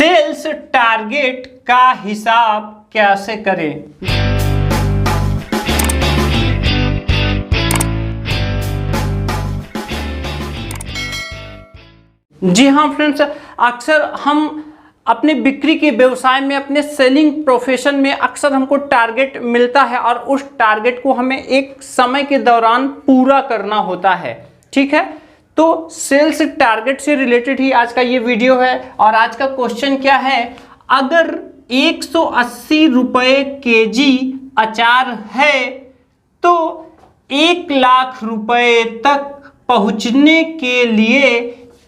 Sales target का हिसाब कैसे करें। जी हाँ फ्रेंड्स, अक्सर हम अपने बिक्री के व्यवसाय में, अपने सेलिंग प्रोफेशन में अक्सर हमको टारगेट मिलता है और उस टारगेट को हमें एक समय के दौरान पूरा करना होता है। ठीक है, तो सेल्स टारगेट से रिलेटेड ही आज का ये वीडियो है। और आज का क्वेश्चन क्या है, अगर 180 रुपये केजी अचार है तो 1 लाख रुपए तक पहुंचने के लिए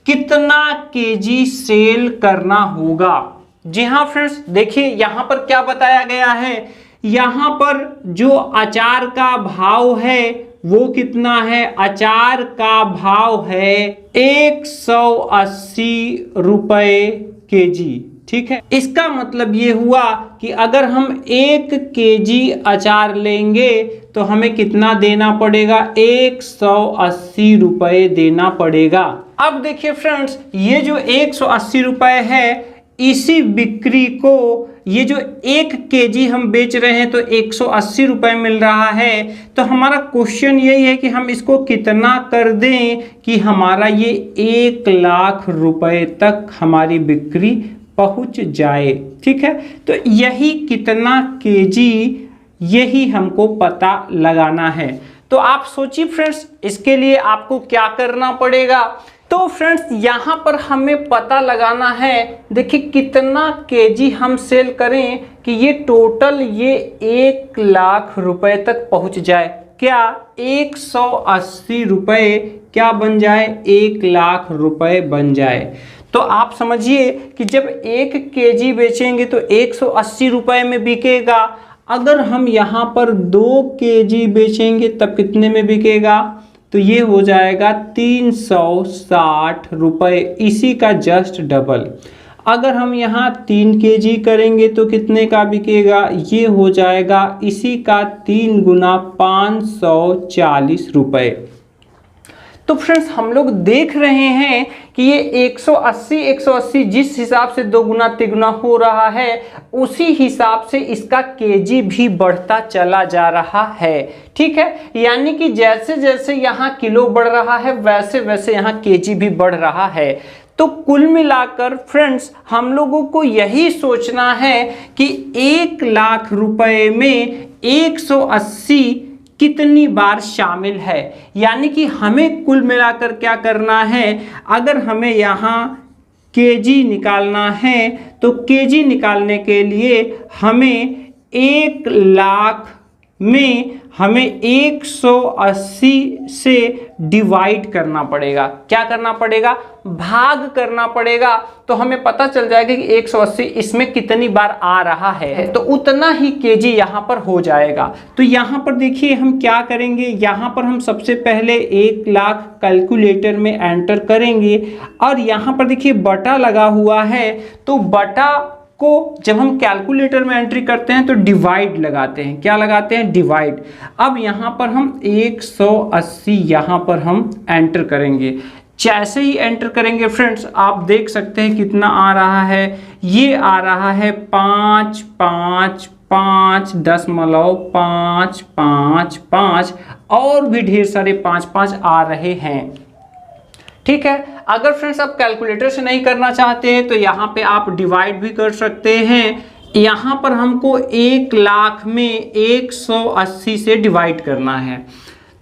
कितना केजी सेल करना होगा। जी हाँ फ्रेंड्स, देखिए यहाँ पर क्या बताया गया है। यहाँ पर जो अचार का भाव है वो कितना है, अचार का भाव है 180 रुपये केजी। ठीक है, इसका मतलब ये हुआ कि अगर हम 1 केजी अचार लेंगे तो हमें कितना देना पड़ेगा, 180 रुपये देना पड़ेगा। अब देखिए फ्रेंड्स, ये जो 180 रुपये है, इसी बिक्री को ये जो 1 केजी हम बेच रहे हैं तो 180 रुपये मिल रहा है। तो हमारा क्वेश्चन यही है कि हम इसको कितना कर दें कि हमारा ये 1 लाख रुपए तक हमारी बिक्री पहुंच जाए। ठीक है, तो यही कितना केजी, यही हमको पता लगाना है। तो आप सोचिए फ्रेंड्स, इसके लिए आपको क्या करना पड़ेगा। तो फ्रेंड्स यहाँ पर हमें पता लगाना है, देखिए कितना केजी हम सेल करें कि ये टोटल ये 1 लाख रुपए तक पहुंच जाए। क्या 180 रुपये क्या बन जाए, 1 लाख रुपए बन जाए। तो आप समझिए कि जब 1 केजी बेचेंगे तो 180 रुपये में बिकेगा। अगर हम यहाँ पर 2 केजी बेचेंगे तब कितने में बिकेगा, तो ये हो जाएगा 360 रुपये, इसी का जस्ट डबल। अगर हम यहाँ 3 केजी करेंगे तो कितने का बिकेगा, ये हो जाएगा इसी का 3 गुना 540 रुपये। तो फ्रेंड्स हम लोग देख रहे हैं कि ये 180 जिस हिसाब से 2 गुना 3 गुना हो रहा है, उसी हिसाब से इसका केजी भी बढ़ता चला जा रहा है। ठीक है, यानी कि जैसे जैसे यहाँ किलो बढ़ रहा है वैसे वैसे यहाँ केजी भी बढ़ रहा है। तो कुल मिलाकर फ्रेंड्स हम लोगों को यही सोचना है कि 1 लाख रुपए में 180 कितनी बार शामिल है। यानी कि हमें कुल मिलाकर क्या करना है, अगर हमें यहाँ केजी निकालना है तो केजी निकालने के लिए हमें 1 लाख में हमें 180 से डिवाइड करना पड़ेगा। क्या करना पड़ेगा, भाग करना पड़ेगा। तो हमें पता चल जाएगा कि 180 इसमें कितनी बार आ रहा है, तो उतना ही केजी यहाँ पर हो जाएगा। तो यहाँ पर देखिए हम क्या करेंगे, यहाँ पर हम सबसे पहले 1 लाख कैलकुलेटर में एंटर करेंगे और यहाँ पर देखिए बटा लगा हुआ है। तो बटा को जब हम कैलकुलेटर में एंट्री करते हैं तो डिवाइड लगाते हैं। क्या लगाते हैं, डिवाइड। अब यहाँ पर हम 180 यहाँ पर हम एंटर करेंगे। जैसे ही एंटर करेंगे फ्रेंड्स आप देख सकते हैं कितना आ रहा है, ये आ रहा है 555.555 और भी ढेर सारे 5 आ रहे हैं। ठीक है, अगर फ्रेंड्स आप कैलकुलेटर से नहीं करना चाहते हैं तो यहाँ पे आप डिवाइड भी कर सकते हैं। यहाँ पर हमको 1 लाख में 180 से डिवाइड करना है।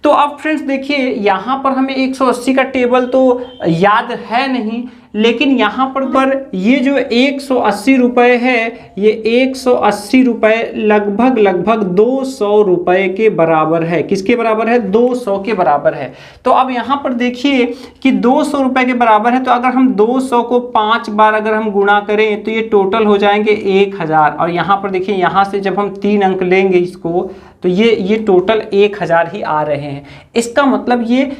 तो अब फ्रेंड्स देखिए यहाँ पर हमें 180 का टेबल तो याद है नहीं, लेकिन यहाँ पर ये जो 180 रुपये है, ये 180 रुपये लगभग 200 रुपये के बराबर है। किसके बराबर है, 200 के बराबर है। तो अब यहाँ पर देखिए कि 200 रुपये के बराबर है, तो अगर हम 200 को 5 बार अगर हम गुणा करें तो ये टोटल हो जाएंगे 1000। और यहाँ पर देखिए यहाँ से जब हम 3 अंक लेंगे इसको तो ये टोटल 1000 ही आ रहे हैं। इसका मतलब ये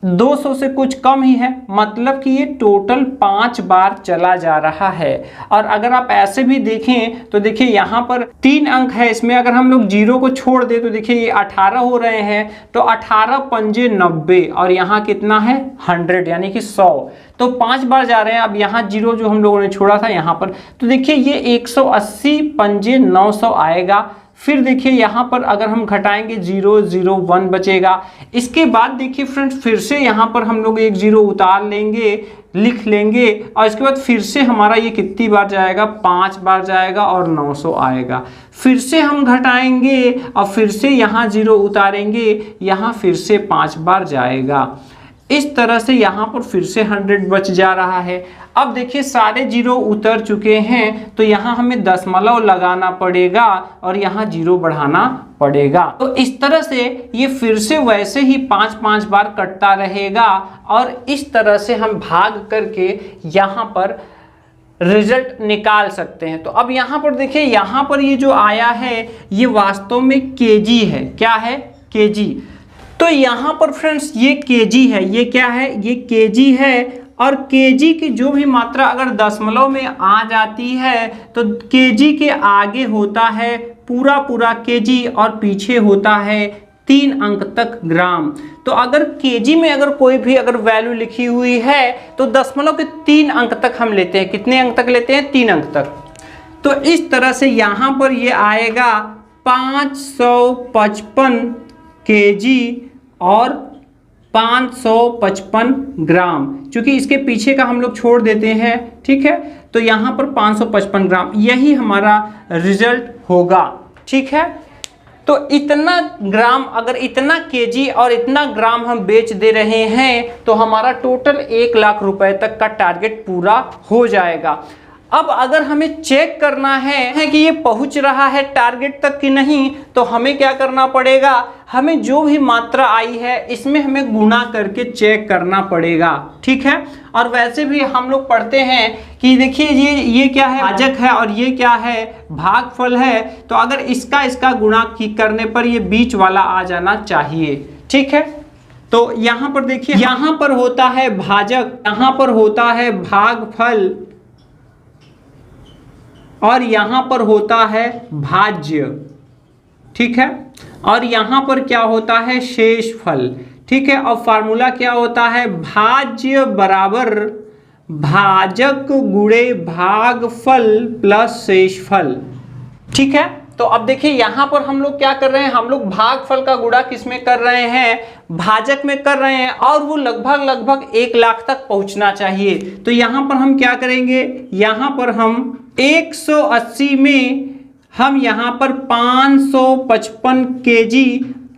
200 से कुछ कम ही है, मतलब कि ये टोटल 5 बार चला जा रहा है। और अगर आप ऐसे भी देखें तो देखिए यहाँ पर 3 अंक है, इसमें अगर हम लोग 0 को छोड़ दे तो देखिए ये 18 हो रहे हैं, तो 18 पंजे 90 और यहाँ कितना है 100 यानी कि 100, तो 5 बार जा रहे हैं। अब यहाँ 0 जो हम लोगों ने छोड़ा था यहाँ पर, तो देखिए ये 180 पंजे 900 आएगा। फिर देखिए यहाँ पर अगर हम घटाएंगे 0 0 1 बचेगा। इसके बाद देखिए फ्रेंड्स फिर से यहाँ पर हम लोग एक 0 उतार लेंगे, लिख लेंगे, और इसके बाद फिर से हमारा ये कितनी बार जाएगा, 5 बार जाएगा और 900 आएगा। फिर से हम घटाएंगे और फिर से यहाँ 0 उतारेंगे, यहाँ फिर से 5 बार जाएगा। इस तरह से यहाँ पर फिर से 100 बच जा रहा है। अब देखिए सारे 0 उतर चुके हैं, तो यहाँ हमें दशमलव लगाना पड़ेगा और यहाँ 0 बढ़ाना पड़ेगा। तो इस तरह से ये फिर से वैसे ही 5-5 बार कटता रहेगा और इस तरह से हम भाग करके यहाँ पर रिजल्ट निकाल सकते हैं। तो अब यहाँ पर देखिए, यहाँ पर ये जो आया है ये वास्तव में केजी है। क्या है? केजी। तो यहाँ पर फ्रेंड्स ये केजी है, ये क्या है, ये केजी है। और केजी की जो भी मात्रा अगर दशमलव में आ जाती है तो केजी के आगे होता है पूरा पूरा केजी और पीछे होता है 3 अंक तक ग्राम। तो अगर केजी में अगर कोई भी अगर वैल्यू लिखी हुई है तो दशमलव के 3 अंक तक हम लेते हैं। कितने अंक तक लेते हैं? 3 अंक तक। तो इस तरह से यहाँ पर ये आएगा 555 केजी और 555 ग्राम, क्योंकि इसके पीछे का हम लोग छोड़ देते हैं। ठीक है, तो यहाँ पर 555 ग्राम यही हमारा रिजल्ट होगा। ठीक है, तो इतना ग्राम, अगर इतना केजी और इतना ग्राम हम बेच दे रहे हैं तो हमारा टोटल 1 लाख रुपए तक का टारगेट पूरा हो जाएगा। अब अगर हमें चेक करना है कि ये पहुंच रहा है टारगेट तक कि नहीं, तो हमें क्या करना पड़ेगा, हमें जो भी मात्रा आई है इसमें हमें गुणा करके चेक करना पड़ेगा। ठीक है, और वैसे भी हम लोग पढ़ते हैं कि देखिए ये क्या है, भाजक है और ये क्या है, भागफल है। तो अगर इसका गुणा करने पर ये बीच वाला आ जाना चाहिए। ठीक है, तो यहाँ पर देखिए, यहाँ पर होता है भाजक, यहाँ पर होता है भागफल और यहाँ पर होता है भाज्य। ठीक है, और यहाँ पर क्या होता है, शेषफल। ठीक है, और फार्मूला क्या होता है, भाज्य बराबर भाजक गुणे भागफल प्लस शेषफल। ठीक है, तो अब देखिए यहाँ पर हम लोग क्या कर रहे हैं, हम लोग भागफल का गुणा किसमें कर रहे हैं, भाजक में कर रहे हैं, और वो लगभग 1 लाख तक पहुंचना चाहिए। तो यहाँ पर हम क्या करेंगे, यहाँ पर हम 180 में हम यहाँ पर 555 केजी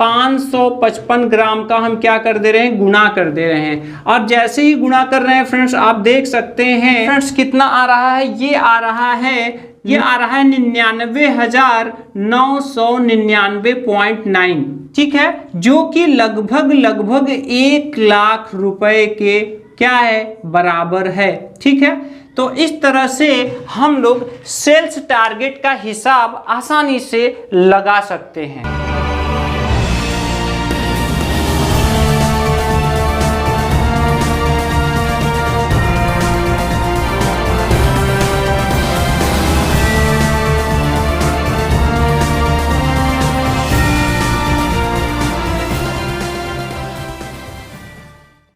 555 ग्राम का हम क्या कर दे रहे हैं, गुणा कर दे रहे हैं। और जैसे ही गुणा कर रहे हैं फ्रेंड्स, आप देख सकते हैं फ्रेंड्स कितना आ रहा है, ये आ रहा है 99,999.9। ठीक है, जो कि लगभग 1 लाख रुपए के क्या है, बराबर है। ठीक है, तो इस तरह से हम लोग सेल्स टारगेट का हिसाब आसानी से लगा सकते हैं।